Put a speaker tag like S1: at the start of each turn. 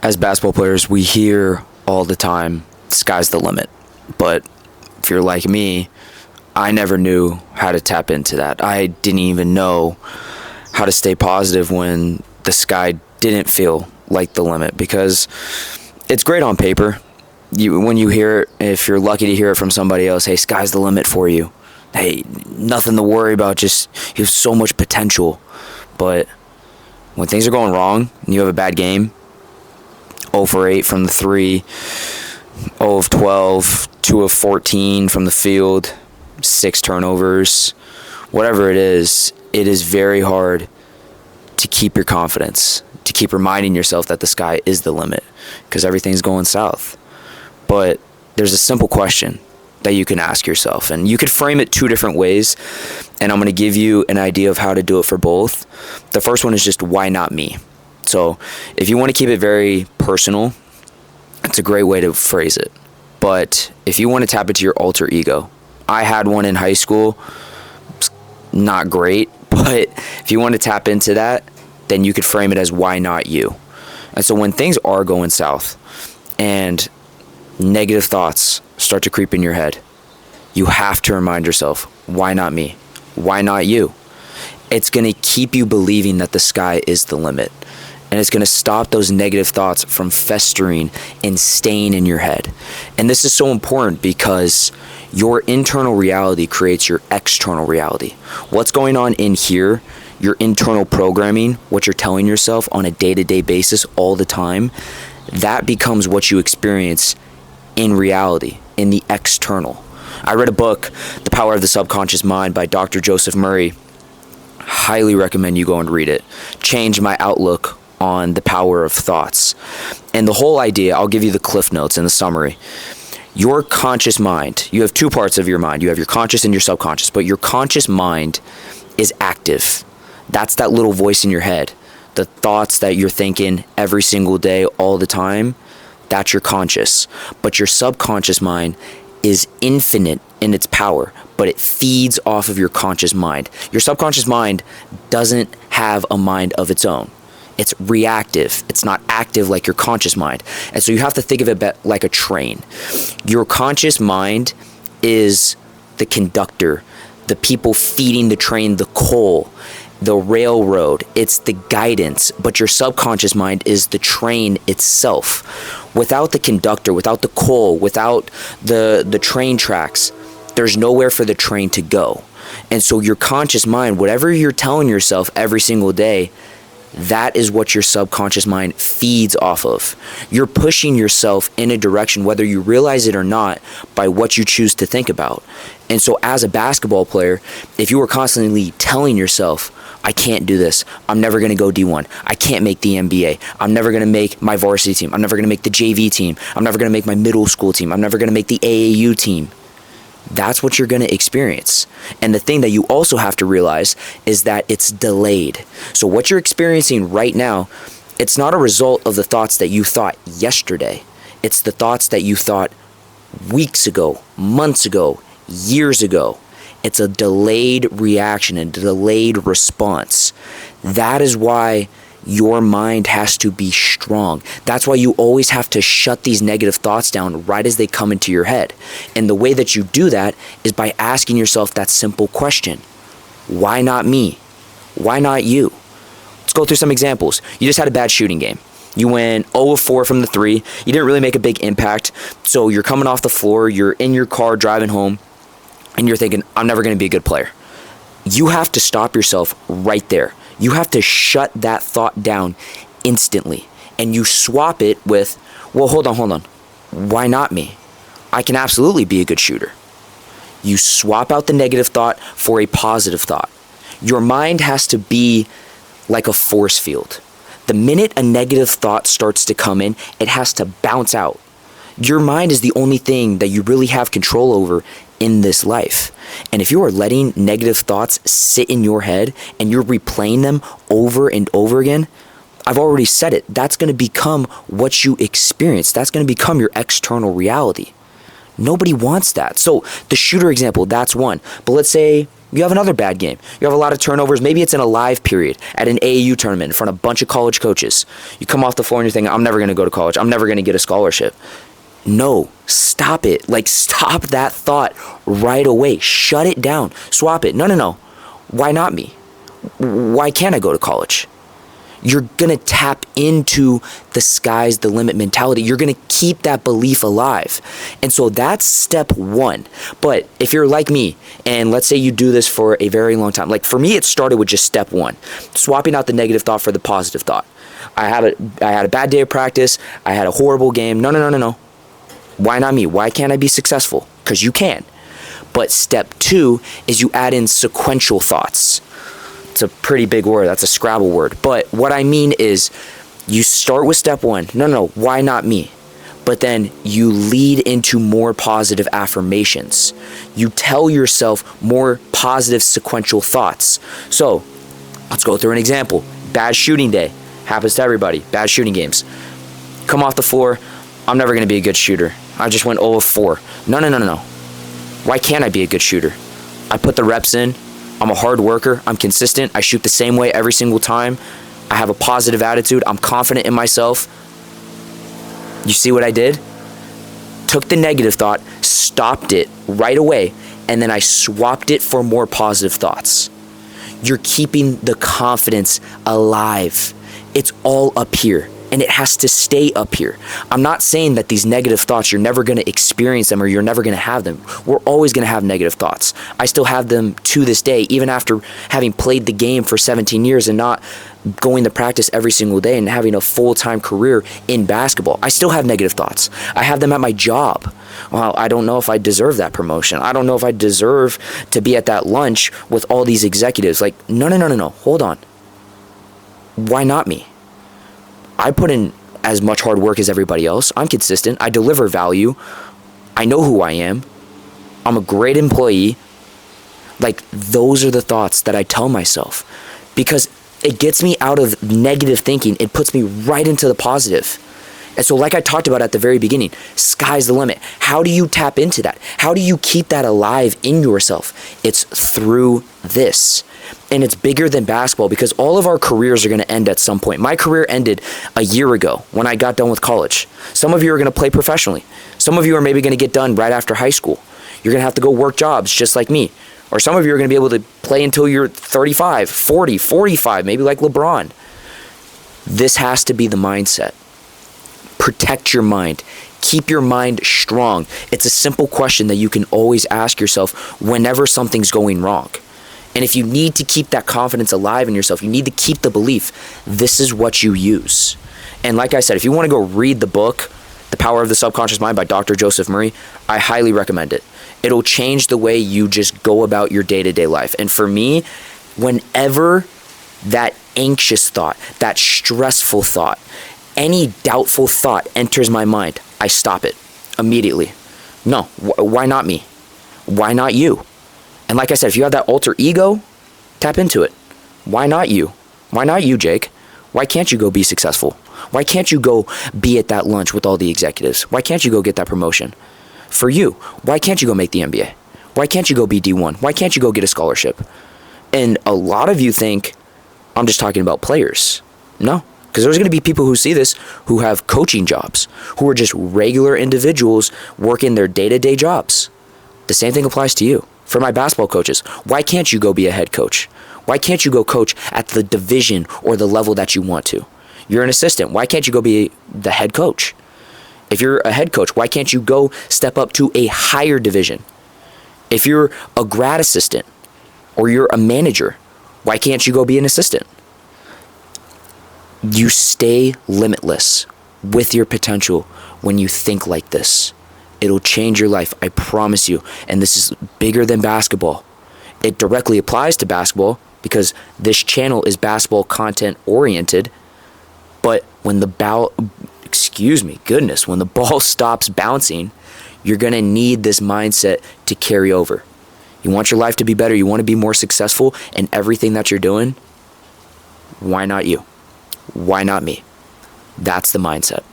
S1: as basketball players, we hear all the time, sky's the limit. But if you're like me, I never knew how to tap into that. I didn't even know how to stay positive when the sky didn't feel like the limit, because it's great on paper. When you hear it, if you're lucky to hear it from somebody else, hey, sky's the limit for you. Hey, nothing to worry about, just you have so much potential. But when things are going wrong and you have a bad game, 0 for 8 from the 3, 0 of 12, 2 of 14 from the field, 6 turnovers, whatever it is very hard to keep your confidence, to keep reminding yourself that the sky is the limit, because everything's going south. But there's a simple question that you can ask yourself, and you could frame it 2 different ways, and I'm going to give you an idea of how to do it for both. The first one is just, why not me? So if you want to keep it very personal, it's a great way to phrase it. But if you want to tap into your alter ego, I had one in high school. It's not great, but if you want to tap into that, then you could frame it as, why not you? And so when things are going south and negative thoughts start to creep in your head, you have to remind yourself, why not me? Why not you? It's going to keep you believing that the sky is the limit. And it's going to stop those negative thoughts from festering and staying in your head. And this is so important because your internal reality creates your external reality. What's going on in here, your internal programming, what you're telling yourself on a day-to-day basis all the time, that becomes what you experience in reality, in the external. I read a book, The Power of the Subconscious Mind by Dr. Joseph Murray. Highly recommend you go and read it. Changed my outlook on the power of thoughts. And the whole idea, I'll give you the cliff notes and the summary. Your conscious mind, you have 2 parts of your mind. You have your conscious and your subconscious, but your conscious mind is active. That's that little voice in your head. The thoughts that you're thinking every single day, all the time, that's your conscious. But your subconscious mind is infinite in its power, but it feeds off of your conscious mind. Your subconscious mind doesn't have a mind of its own. It's reactive. It's not active like your conscious mind. And so you have to think of it like a train. Your conscious mind is the conductor, the people feeding the train, the coal, the railroad. It's the guidance. But your subconscious mind is the train itself. Without the conductor, without the coal, without the train tracks, there's nowhere for the train to go. And so your conscious mind, whatever you're telling yourself every single day, that is what your subconscious mind feeds off of. You're pushing yourself in a direction, whether you realize it or not, by what you choose to think about. And so as a basketball player, if you were constantly telling yourself, I can't do this, I'm never going to go D1, I can't make the NBA, I'm never going to make my varsity team, I'm never going to make the JV team, I'm never going to make my middle school team, I'm never going to make the AAU team, that's what you're going to experience. And the thing that you also have to realize is that it's delayed. So what you're experiencing right now, it's not a result of the thoughts that you thought yesterday. It's the thoughts that you thought weeks ago, months ago, years ago. It's a delayed reaction, a delayed response. That is why your mind has to be strong. That's why you always have to shut these negative thoughts down right as they come into your head. And the way that you do that is by asking yourself that simple question. Why not me? Why not you? Let's go through some examples. You just had a bad shooting game. You went 0 of 4 from the 3. You didn't really make a big impact. So you're coming off the floor, you're in your car driving home, and you're thinking, I'm never going to be a good player. You have to stop yourself right there. You have to shut that thought down instantly. And you swap it with, well, hold on. Why not me? I can absolutely be a good shooter. You swap out the negative thought for a positive thought. Your mind has to be like a force field. The minute a negative thought starts to come in, it has to bounce out. Your mind is the only thing that you really have control over in this life. And if you are letting negative thoughts sit in your head and you're replaying them over and over again, I've already said it, that's going to become what you experience. That's going to become your external reality. Nobody wants that. So the shooter example, that's one. But let's say You have another bad game. You have a lot of turnovers. Maybe it's in a live period at an AAU tournament in front of a bunch of college coaches. You come off the floor and you're thinking, I'm never going to go to college. I'm never going to get a scholarship. No, stop it. Like, stop that thought right away. Shut it down. Swap it. No. Why not me? Why can't I go to college? You're going to tap into the sky's the limit mentality. You're going to keep that belief alive. And so that's step one. But if you're like me, and let's say you do this for a very long time, like for me, it started with just step one, swapping out the negative thought for the positive thought. I had a bad day of practice. I had a horrible game. No. Why not me? Why can't I be successful? Because you can. But step two is you add in sequential thoughts. It's a pretty big word. That's a Scrabble word. But what I mean is you start with step one. No. Why not me? But then you lead into more positive affirmations. You tell yourself more positive sequential thoughts. So let's go through an example. Bad shooting day. Happens to everybody. Bad shooting games. Come off the floor. I'm never going to be a good shooter. I just went 0 of 4. No. Why can't I be a good shooter? I put the reps in. I'm a hard worker. I'm consistent. I shoot the same way every single time. I have a positive attitude. I'm confident in myself. You see what I did? Took the negative thought, stopped it right away, and then I swapped it for more positive thoughts. You're keeping the confidence alive. It's all up here, and it has to stay up here. I'm not saying that these negative thoughts, you're never going to experience them or you're never going to have them. We're always going to have negative thoughts. I still have them to this day, even after having played the game for 17 years and not going to practice every single day and having a full-time career in basketball. I still have negative thoughts. I have them at my job. Well, I don't know if I deserve that promotion. I don't know if I deserve to be at that lunch with all these executives. Like, no. Hold on. Why not me? I put in as much hard work as everybody else. I'm consistent. I deliver value. I know who I am. I'm a great employee. Like, those are the thoughts that I tell myself because it gets me out of negative thinking. It puts me right into the positive. And so like I talked about at the very beginning, sky's the limit. How do you tap into that? How do you keep that alive in yourself? It's through this. And it's bigger than basketball because all of our careers are going to end at some point. My career ended a year ago when I got done with college. Some of you are going to play professionally. Some of you are maybe going to get done right after high school. You're going to have to go work jobs just like me. Or some of you are going to be able to play until you're 35, 40, 45, maybe like LeBron. This has to be the mindset. Protect your mind. Keep your mind strong. It's a simple question that you can always ask yourself whenever something's going wrong. And if you need to keep that confidence alive in yourself, you need to keep the belief, this is what you use. And like I said, if you want to go read the book, The Power of the Subconscious Mind by Dr. Joseph Murray, I highly recommend it. It'll change the way you just go about your day-to-day life. And for me, whenever that anxious thought, that stressful thought, any doubtful thought enters my mind, I stop it immediately. No, why not me? Why not you? And like I said, if you have that alter ego, tap into it. Why not you? Why not you, Jake? Why can't you go be successful? Why can't you go be at that lunch with all the executives? Why can't you go get that promotion? For you, why can't you go make the NBA? Why can't you go be D1? Why can't you go get a scholarship? And a lot of you think I'm just talking about players. No, because there's going to be people who see this who have coaching jobs, who are just regular individuals working their day-to-day jobs. The same thing applies to you. For my basketball coaches, why can't you go be a head coach? Why can't you go coach at the division or the level that you want to? You're an assistant. Why can't you go be the head coach? If you're a head coach, why can't you go step up to a higher division? If you're a grad assistant or you're a manager, why can't you go be an assistant? You stay limitless with your potential when you think like this. It'll change your life, I promise you. And this is bigger than basketball. It directly applies to basketball because this channel is basketball content oriented. But when the ball stops bouncing, you're going to need this mindset to carry over. You want your life to be better. You want to be more successful in everything that you're doing. Why not you? Why not me? That's the mindset.